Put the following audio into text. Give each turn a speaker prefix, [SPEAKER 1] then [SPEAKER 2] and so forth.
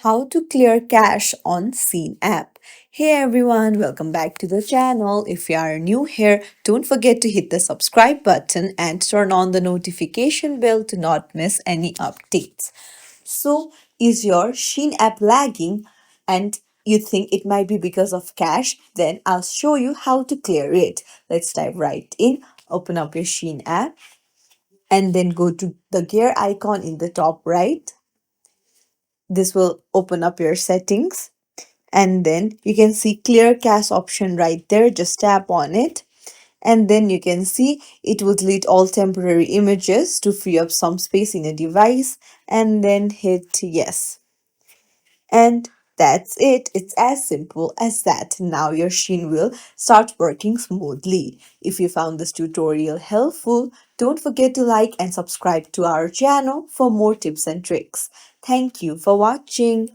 [SPEAKER 1] how to clear cache on Shein app. Hey everyone, welcome back to the channel. If you are new here, don't forget to hit the subscribe button and turn on the notification bell to not miss any updates. So, is your Shein app lagging and you think it might be because of cache? Then I'll show you how to clear it. Let's dive right in. Open up your Shein app and then go to the gear icon in the top right. This will open up your settings and then you can see clear cache option right there. Just tap on it and then you can see it will delete all temporary images to free up some space in a device and then hit yes. And that's it. It's as simple as that. Now your Shein will start working smoothly. If you found this tutorial helpful, don't forget to like and subscribe to our channel for more tips and tricks. Thank you for watching.